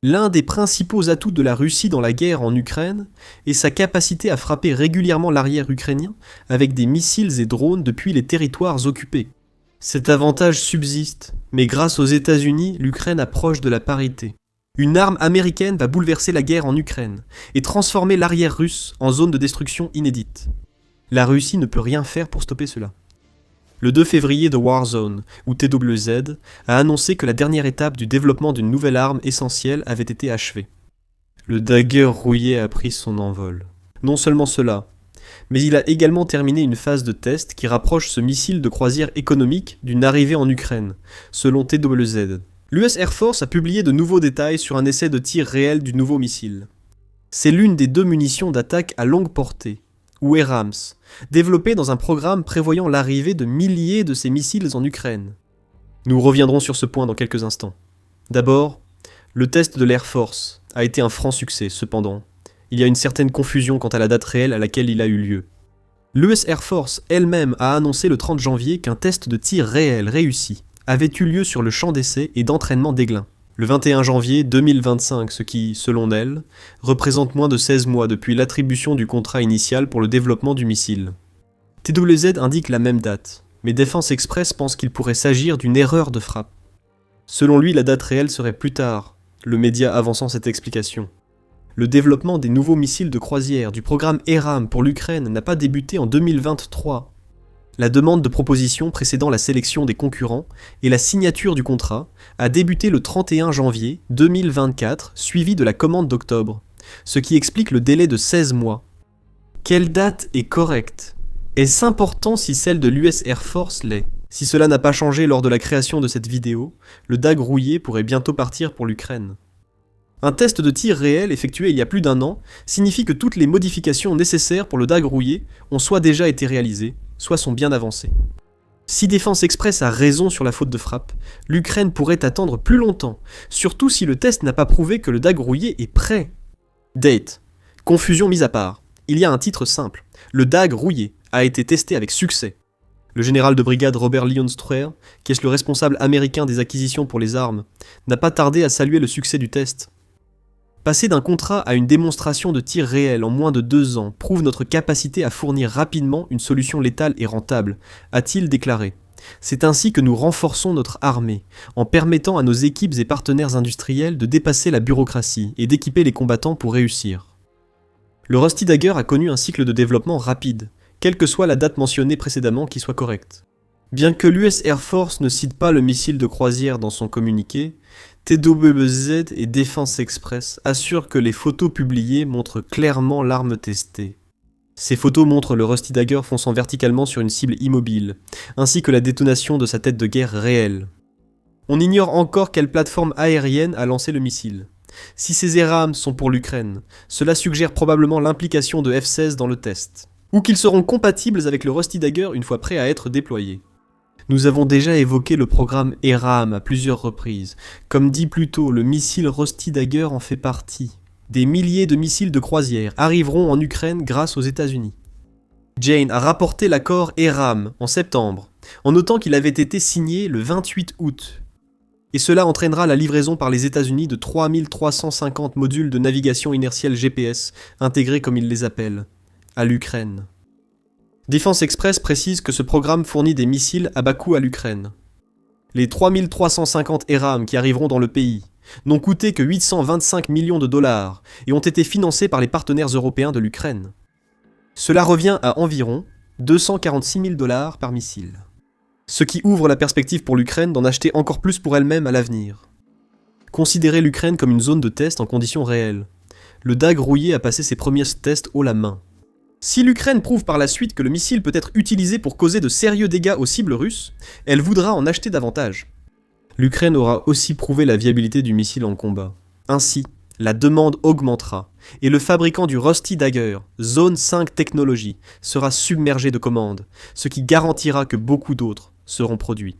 L'un des principaux atouts de la Russie dans la guerre en Ukraine est sa capacité à frapper régulièrement l'arrière ukrainien avec des missiles et drones depuis les territoires occupés. Cet avantage subsiste, mais grâce aux États-Unis, l'Ukraine approche de la parité. Une arme américaine va bouleverser la guerre en Ukraine et transformer l'arrière russe en zone de destruction inédite. La Russie ne peut rien faire pour stopper cela. Le 2 février, The War Zone, ou TWZ, a annoncé que la dernière étape du développement d'une nouvelle arme essentielle avait été achevée. Le Dagger rouillé a pris son envol. Non seulement cela, mais il a également terminé une phase de test qui rapproche ce missile de croisière économique d'une arrivée en Ukraine, selon TWZ. L'US Air Force a publié de nouveaux détails sur un essai de tir réel du nouveau missile. C'est l'une des 2 munitions d'attaque à longue portée, ou ERAMS, développées dans un programme prévoyant l'arrivée de milliers de ces missiles en Ukraine. Nous reviendrons sur ce point dans quelques instants. D'abord, le test de l'Air Force a été un franc succès, cependant. Il y a une certaine confusion quant à la date réelle à laquelle il a eu lieu. L'US Air Force elle-même a annoncé le 30 janvier qu'un test de tir réel réussi avait eu lieu sur le champ d'essai et d'entraînement d'Aiglin, le 21 janvier 2025, ce qui, selon elle, représente moins de 16 mois depuis l'attribution du contrat initial pour le développement du missile. TWZ indique la même date, mais Defense Express pense qu'il pourrait s'agir d'une erreur de frappe. Selon lui, la date réelle serait plus tard, le média avançant cette explication. Le développement des nouveaux missiles de croisière du programme ERAM pour l'Ukraine n'a pas débuté en 2023. La demande de proposition précédant la sélection des concurrents et la signature du contrat a débuté le 31 janvier 2024, suivi de la commande d'octobre, ce qui explique le délai de 16 mois. Quelle date est correcte ? Est-ce important si celle de l'US Air Force l'est ? Si cela n'a pas changé lors de la création de cette vidéo, le DAG rouillé pourrait bientôt partir pour l'Ukraine. Un test de tir réel effectué il y a plus d'1 an signifie que toutes les modifications nécessaires pour le DAG rouillé ont soit déjà été réalisées, soit sont bien avancées. Si Defense Express a raison sur la faute de frappe, l'Ukraine pourrait attendre plus longtemps, surtout si le test n'a pas prouvé que le DAG rouillé est prêt. Date. Confusion mise à part. Il y a un titre simple. Le DAG rouillé a été testé avec succès. Le général de brigade Robert Leon Stroer, qui est le responsable américain des acquisitions pour les armes, n'a pas tardé à saluer le succès du test. Passer d'un contrat à une démonstration de tir réel en moins de 2 ans prouve notre capacité à fournir rapidement une solution létale et rentable, a-t-il déclaré. C'est ainsi que nous renforçons notre armée, en permettant à nos équipes et partenaires industriels de dépasser la bureaucratie et d'équiper les combattants pour réussir. Le Rusty Dagger a connu un cycle de développement rapide, quelle que soit la date mentionnée précédemment qui soit correcte. Bien que l'US Air Force ne cite pas le missile de croisière dans son communiqué, TWZ et Defense Express assurent que les photos publiées montrent clairement l'arme testée. Ces photos montrent le Rusty Dagger fonçant verticalement sur une cible immobile, ainsi que la détonation de sa tête de guerre réelle. On ignore encore quelle plateforme aérienne a lancé le missile. Si ces ERAM sont pour l'Ukraine, cela suggère probablement l'implication de F-16 dans le test, ou qu'ils seront compatibles avec le Rusty Dagger une fois prêt à être déployé. Nous avons déjà évoqué le programme ERAM à plusieurs reprises. Comme dit plus tôt, le missile Rusty Dagger en fait partie. Des milliers de missiles de croisière arriveront en Ukraine grâce aux États-Unis. Jane a rapporté l'accord ERAM en septembre, en notant qu'il avait été signé le 28 août. Et cela entraînera la livraison par les États-Unis de 3350 modules de navigation inertielle GPS, intégrés comme ils les appellent, à l'Ukraine. Defense Express précise que ce programme fournit des missiles à bas coût à l'Ukraine. Les 3350 ERAM qui arriveront dans le pays n'ont coûté que 825 millions de dollars et ont été financés par les partenaires européens de l'Ukraine. Cela revient à environ 246 000 dollars par missile. Ce qui ouvre la perspective pour l'Ukraine d'en acheter encore plus pour elle-même à l'avenir. Considérez l'Ukraine comme une zone de test en conditions réelles. Le DAG rouillé a passé ses premiers tests haut la main. Si l'Ukraine prouve par la suite que le missile peut être utilisé pour causer de sérieux dégâts aux cibles russes, elle voudra en acheter davantage. L'Ukraine aura aussi prouvé la viabilité du missile en combat. Ainsi, la demande augmentera, et le fabricant du Rusty Dagger, Zone 5 Technologies, sera submergé de commandes, ce qui garantira que beaucoup d'autres seront produits.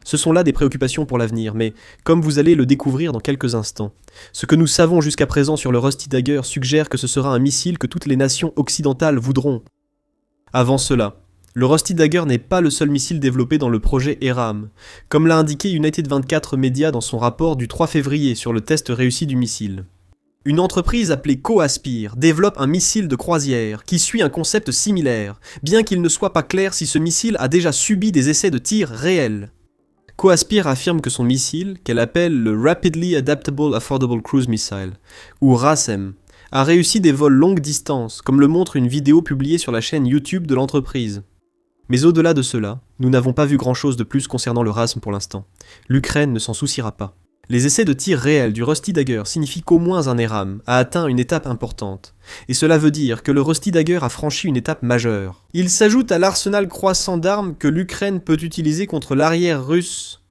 Ce sont là des préoccupations pour l'avenir, mais comme vous allez le découvrir dans quelques instants, ce que nous savons jusqu'à présent sur le Rusty Dagger suggère que ce sera un missile que toutes les nations occidentales voudront. Avant cela, Le Rusty Dagger n'est pas le seul missile développé dans le projet ERAM, comme l'a indiqué United 24 Media dans son rapport du 3 février sur le test réussi du missile. Une entreprise appelée Coaspire développe un missile de croisière qui suit un concept similaire, bien qu'il ne soit pas clair si ce missile a déjà subi des essais de tir réels. Coaspire affirme que son missile, qu'elle appelle le Rapidly Adaptable Affordable Cruise Missile, ou RASM, a réussi des vols longue distance, comme le montre une vidéo publiée sur la chaîne YouTube de l'entreprise. Mais au-delà de cela, nous n'avons pas vu grand-chose de plus concernant le RASM pour l'instant. L'Ukraine ne s'en souciera pas. Les essais de tir réels du Rusty Dagger signifient qu'au moins un ERAM a atteint une étape importante, et cela veut dire que le Rusty Dagger a franchi une étape majeure. Il s'ajoute à l'arsenal croissant d'armes que l'Ukraine peut utiliser contre l'arrière russe.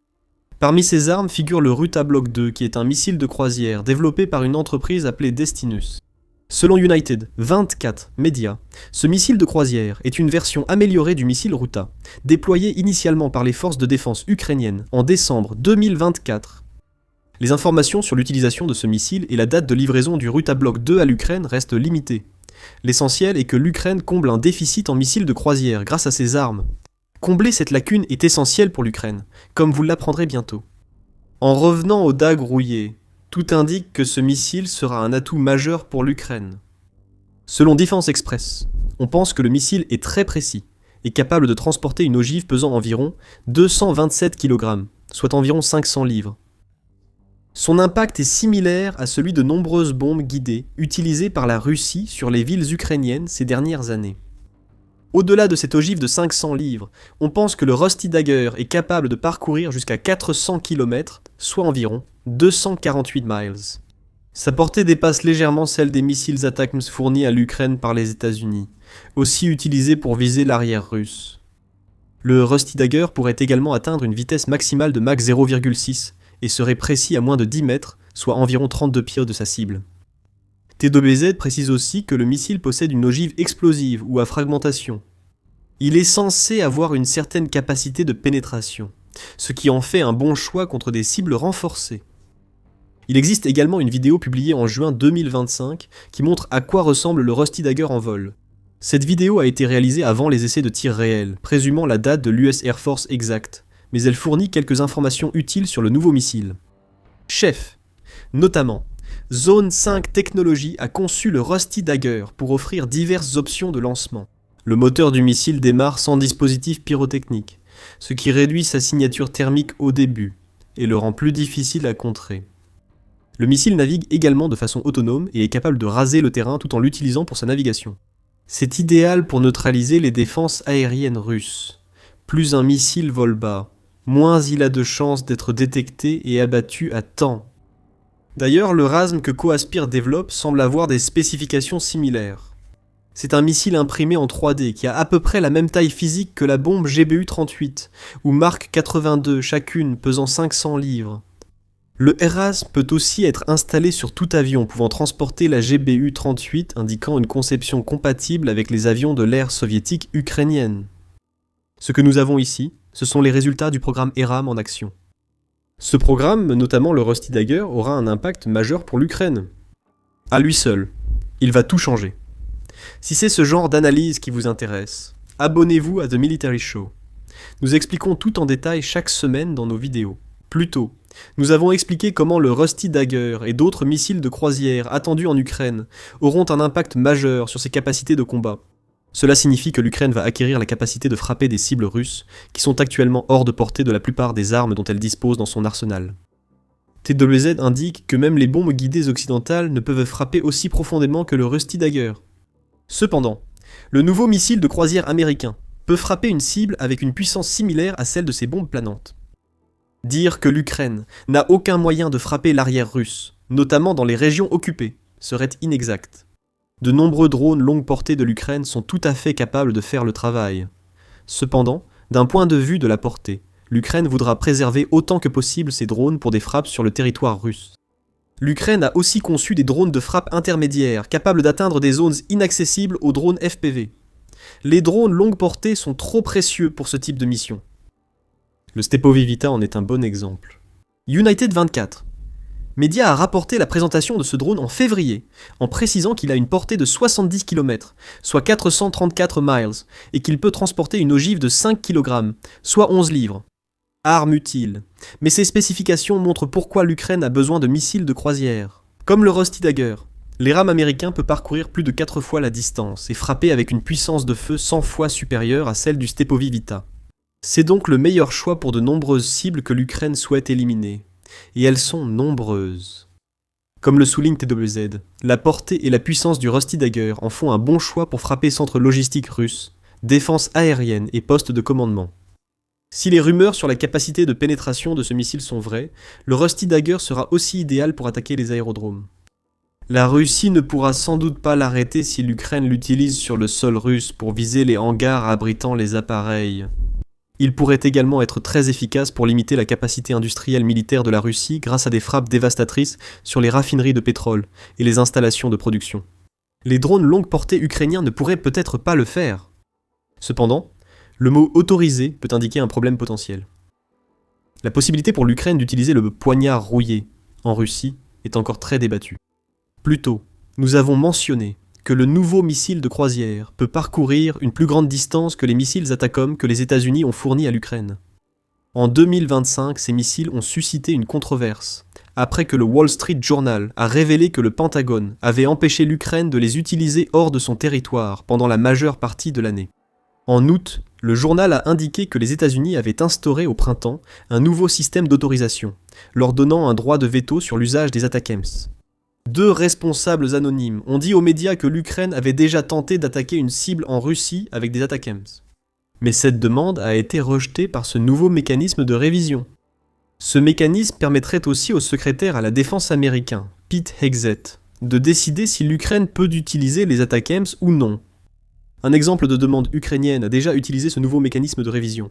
Parmi ces armes figure le Ruta Block 2, qui est un missile de croisière développé par une entreprise appelée Destinus. Selon United 24 Media, ce missile de croisière est une version améliorée du missile Ruta, déployé initialement par les forces de défense ukrainiennes en décembre 2024. Les informations sur l'utilisation de ce missile et la date de livraison du Ruta Block 2 à l'Ukraine restent limitées. L'essentiel est que l'Ukraine comble un déficit en missiles de croisière grâce à ses armes. Combler cette lacune est essentiel pour l'Ukraine, comme vous l'apprendrez bientôt. En revenant aux dagues rouillées, tout indique que ce missile sera un atout majeur pour l'Ukraine. Selon Defense Express, on pense que le missile est très précis et capable de transporter une ogive pesant environ 227 kg, soit environ 500 livres. Son impact est similaire à celui de nombreuses bombes guidées utilisées par la Russie sur les villes ukrainiennes ces dernières années. Au-delà de cette ogive de 500 livres, on pense que le Rusty Dagger est capable de parcourir jusqu'à 400 km, soit environ 248 miles. Sa portée dépasse légèrement celle des missiles ATACMS fournis à l'Ukraine par les États-Unis, aussi utilisés pour viser l'arrière russe. Le Rusty Dagger pourrait également atteindre une vitesse maximale de Mach 0,6 et serait précis à moins de 10 mètres, soit environ 32 pieds de sa cible. TWZ précise aussi que le missile possède une ogive explosive ou à fragmentation. Il est censé avoir une certaine capacité de pénétration, ce qui en fait un bon choix contre des cibles renforcées. Il existe également une vidéo publiée en juin 2025 qui montre à quoi ressemble le Rusty Dagger en vol. Cette vidéo a été réalisée avant les essais de tir réels, présumant la date de l'US Air Force exacte, mais elle fournit quelques informations utiles sur le nouveau missile. Chef, notamment, Zone 5 Technologies a conçu le Rusty Dagger pour offrir diverses options de lancement. Le moteur du missile démarre sans dispositif pyrotechnique, ce qui réduit sa signature thermique au début et le rend plus difficile à contrer. Le missile navigue également de façon autonome et est capable de raser le terrain tout en l'utilisant pour sa navigation. C'est idéal pour neutraliser les défenses aériennes russes. Plus un missile vole bas, moins il a de chances d'être détecté et abattu à temps. D'ailleurs, le RASM que Coaspire développe semble avoir des spécifications similaires. C'est un missile imprimé en 3D qui a à peu près la même taille physique que la bombe GBU-38, ou Mark 82, chacune pesant 500 livres. Le RASM peut aussi être installé sur tout avion pouvant transporter la GBU-38, indiquant une conception compatible avec les avions de l'ère soviétique ukrainienne. Ce que nous avons ici, ce sont les résultats du programme ERAM en action. Ce programme, notamment le Rusty Dagger, aura un impact majeur pour l'Ukraine. À lui seul, il va tout changer. Si c'est ce genre d'analyse qui vous intéresse, abonnez-vous à The Military Show. Nous expliquons tout en détail chaque semaine dans nos vidéos. Plus tôt, nous avons expliqué comment le Rusty Dagger et d'autres missiles de croisière attendus en Ukraine auront un impact majeur sur ses capacités de combat. Cela signifie que l'Ukraine va acquérir la capacité de frapper des cibles russes qui sont actuellement hors de portée de la plupart des armes dont elle dispose dans son arsenal. TWZ indique que même les bombes guidées occidentales ne peuvent frapper aussi profondément que le Rusty Dagger. Cependant, le nouveau missile de croisière américain peut frapper une cible avec une puissance similaire à celle de ses bombes planantes. Dire que l'Ukraine n'a aucun moyen de frapper l'arrière russe, notamment dans les régions occupées, serait inexact. De nombreux drones longue portée de l'Ukraine sont tout à fait capables de faire le travail. Cependant, d'un point de vue de la portée, l'Ukraine voudra préserver autant que possible ses drones pour des frappes sur le territoire russe. L'Ukraine a aussi conçu des drones de frappe intermédiaires capables d'atteindre des zones inaccessibles aux drones FPV. Les drones longue portée sont trop précieux pour ce type de mission. Le Stepovy Vita en est un bon exemple. United 24. Media a rapporté la présentation de ce drone en février, en précisant qu'il a une portée de 70 km, soit 434 miles, et qu'il peut transporter une ogive de 5 kg, soit 11 livres. Arme utile. Mais ces spécifications montrent pourquoi l'Ukraine a besoin de missiles de croisière. Comme le Rusty Dagger, les rames américains peuvent parcourir plus de 4 fois la distance et frapper avec une puissance de feu 100 fois supérieure à celle du Stepovy Vita. C'est donc le meilleur choix pour de nombreuses cibles que l'Ukraine souhaite éliminer. Et elles sont nombreuses. Comme le souligne TWZ, la portée et la puissance du Rusty Dagger en font un bon choix pour frapper centres logistiques russes, défense aérienne et postes de commandement. Si les rumeurs sur la capacité de pénétration de ce missile sont vraies, le Rusty Dagger sera aussi idéal pour attaquer les aérodromes. La Russie ne pourra sans doute pas l'arrêter si l'Ukraine l'utilise sur le sol russe pour viser les hangars abritant les appareils. Il pourrait également être très efficace pour limiter la capacité industrielle militaire de la Russie grâce à des frappes dévastatrices sur les raffineries de pétrole et les installations de production. Les drones longue portée ukrainiens ne pourraient peut-être pas le faire. Cependant, le mot « autorisé » peut indiquer un problème potentiel. La possibilité pour l'Ukraine d'utiliser le poignard rouillé en Russie est encore très débattue. Plus tôt, nous avons mentionné que le nouveau missile de croisière peut parcourir une plus grande distance que les missiles Atacom que les États-Unis ont fournis à l'Ukraine. En 2025, ces missiles ont suscité une controverse, après que le Wall Street Journal a révélé que le Pentagone avait empêché l'Ukraine de les utiliser hors de son territoire pendant la majeure partie de l'année. En août, le journal a indiqué que les États-Unis avaient instauré au printemps un nouveau système d'autorisation, leur donnant un droit de veto sur l'usage des ATACMS. 2 responsables anonymes ont dit aux médias que l'Ukraine avait déjà tenté d'attaquer une cible en Russie avec des ATACMS. Mais cette demande a été rejetée par ce nouveau mécanisme de révision. Ce mécanisme permettrait aussi au secrétaire à la défense américain, Pete Hegseth, de décider si l'Ukraine peut utiliser les ATACMS ou non. Un exemple de demande ukrainienne a déjà utilisé ce nouveau mécanisme de révision.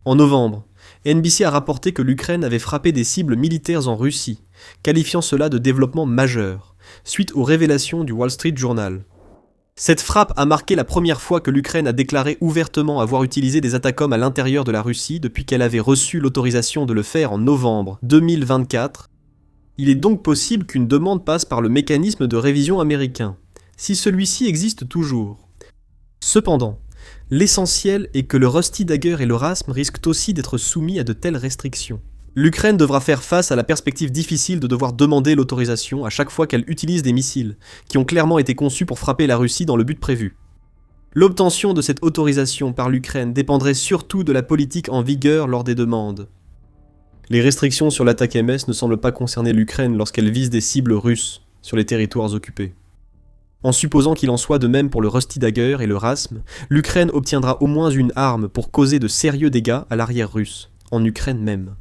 En novembre, NBC a rapporté que l'Ukraine avait frappé des cibles militaires en Russie, qualifiant cela de développement majeur, suite aux révélations du Wall Street Journal. Cette frappe a marqué la première fois que l'Ukraine a déclaré ouvertement avoir utilisé des ATACMS à l'intérieur de la Russie depuis qu'elle avait reçu l'autorisation de le faire en novembre 2024. Il est donc possible qu'une demande passe par le mécanisme de révision américain, si celui-ci existe toujours. Cependant, l'essentiel est que le Rusty Dagger et le RASM risquent aussi d'être soumis à de telles restrictions. L'Ukraine devra faire face à la perspective difficile de devoir demander l'autorisation à chaque fois qu'elle utilise des missiles, qui ont clairement été conçus pour frapper la Russie dans le but prévu. L'obtention de cette autorisation par l'Ukraine dépendrait surtout de la politique en vigueur lors des demandes. Les restrictions sur l'attaque MS ne semblent pas concerner l'Ukraine lorsqu'elle vise des cibles russes sur les territoires occupés. En supposant qu'il en soit de même pour le Rusty Dagger et le RASM, l'Ukraine obtiendra au moins une arme pour causer de sérieux dégâts à l'arrière russe, en Ukraine même.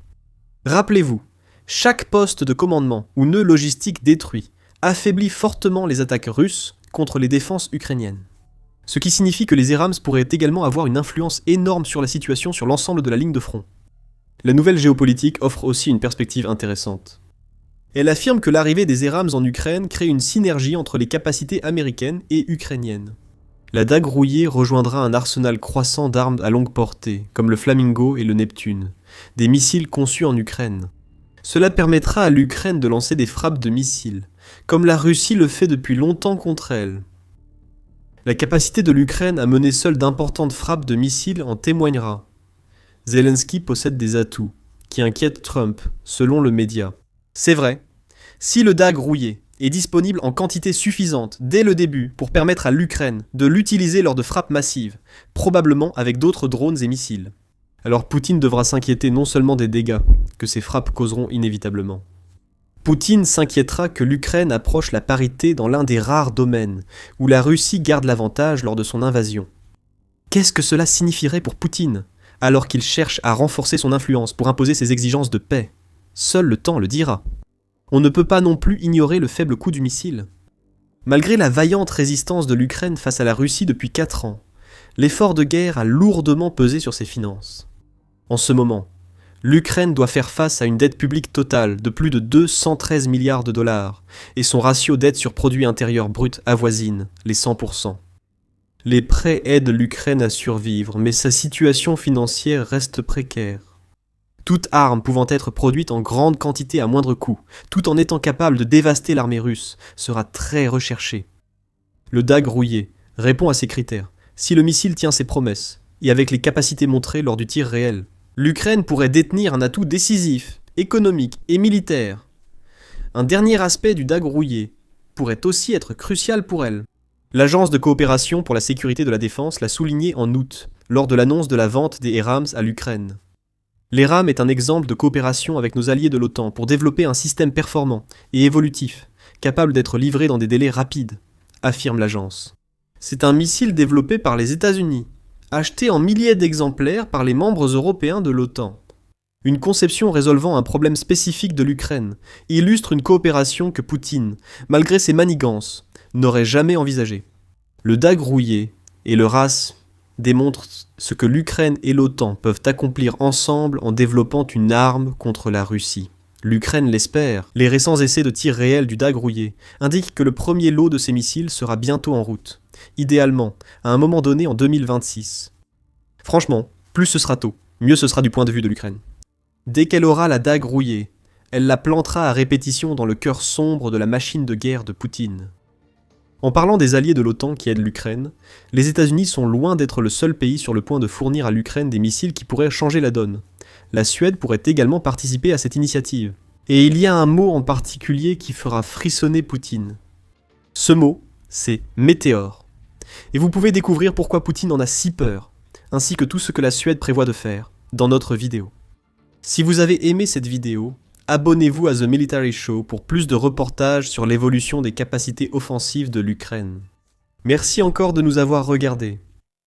Rappelez-vous, chaque poste de commandement ou nœud logistique détruit affaiblit fortement les attaques russes contre les défenses ukrainiennes. Ce qui signifie que les ERAMS pourraient également avoir une influence énorme sur la situation sur l'ensemble de la ligne de front. La nouvelle géopolitique offre aussi une perspective intéressante. Elle affirme que l'arrivée des ERAMS en Ukraine crée une synergie entre les capacités américaines et ukrainiennes. La dague rouillée rejoindra un arsenal croissant d'armes à longue portée, comme le Flamingo et le Neptune, des missiles conçus en Ukraine. Cela permettra à l'Ukraine de lancer des frappes de missiles, comme la Russie le fait depuis longtemps contre elle. La capacité de l'Ukraine à mener seule d'importantes frappes de missiles en témoignera. Zelensky possède des atouts, qui inquiètent Trump, selon le média. C'est vrai, si le DAG rouillé est disponible en quantité suffisante dès le début pour permettre à l'Ukraine de l'utiliser lors de frappes massives, probablement avec d'autres drones et missiles, alors Poutine devra s'inquiéter non seulement des dégâts que ces frappes causeront inévitablement. Poutine s'inquiétera que l'Ukraine approche la parité dans l'un des rares domaines où la Russie garde l'avantage lors de son invasion. Qu'est-ce que cela signifierait pour Poutine, alors qu'il cherche à renforcer son influence pour imposer ses exigences de paix ? Seul le temps le dira. On ne peut pas non plus ignorer le faible coût du missile. Malgré la vaillante résistance de l'Ukraine face à la Russie depuis 4 ans, l'effort de guerre a lourdement pesé sur ses finances. En ce moment, l'Ukraine doit faire face à une dette publique totale de plus de 213 milliards de dollars et son ratio dette sur produit intérieur brut avoisine les 100%. Les prêts aident l'Ukraine à survivre, mais sa situation financière reste précaire. toute arme pouvant être produite en grande quantité à moindre coût, tout en étant capable de dévaster l'armée russe, sera très recherchée. Le DAG rouillé répond à ces critères, si le missile tient ses promesses, et avec les capacités montrées lors du tir réel. L'Ukraine pourrait détenir un atout décisif, économique et militaire. Un dernier aspect du DAG rouillé pourrait aussi être crucial pour elle. L'Agence de coopération pour la sécurité de la défense l'a souligné en août, lors de l'annonce de la vente des ERAMS à l'Ukraine. L'ERAM est un exemple de coopération avec nos alliés de l'OTAN pour développer un système performant et évolutif, capable d'être livré dans des délais rapides, affirme l'agence. C'est un missile développé par les États-Unis, acheté en milliers d'exemplaires par les membres européens de l'OTAN. Une conception résolvant un problème spécifique de l'Ukraine illustre une coopération que Poutine, malgré ses manigances, n'aurait jamais envisagée. Le DAG rouillé et le RAS démontrent ce que l'Ukraine et l'OTAN peuvent accomplir ensemble en développant une arme contre la Russie. L'Ukraine l'espère. Les récents essais de tir réel du DAG rouillé indiquent que le premier lot de ces missiles sera bientôt en route, idéalement à un moment donné en 2026. Franchement, plus ce sera tôt, mieux ce sera du point de vue de l'Ukraine. Dès qu'elle aura la DAG rouillée, elle la plantera à répétition dans le cœur sombre de la machine de guerre de Poutine. En parlant des alliés de l'OTAN qui aident l'Ukraine, les États-Unis sont loin d'être le seul pays sur le point de fournir à l'Ukraine des missiles qui pourraient changer la donne. La Suède pourrait également participer à cette initiative. Et il y a un mot en particulier qui fera frissonner Poutine. Ce mot, c'est météore. Et vous pouvez découvrir pourquoi Poutine en a si peur, ainsi que tout ce que la Suède prévoit de faire, dans notre vidéo. Si vous avez aimé cette vidéo, abonnez-vous à The Military Show pour plus de reportages sur l'évolution des capacités offensives de l'Ukraine. Merci encore de nous avoir regardés.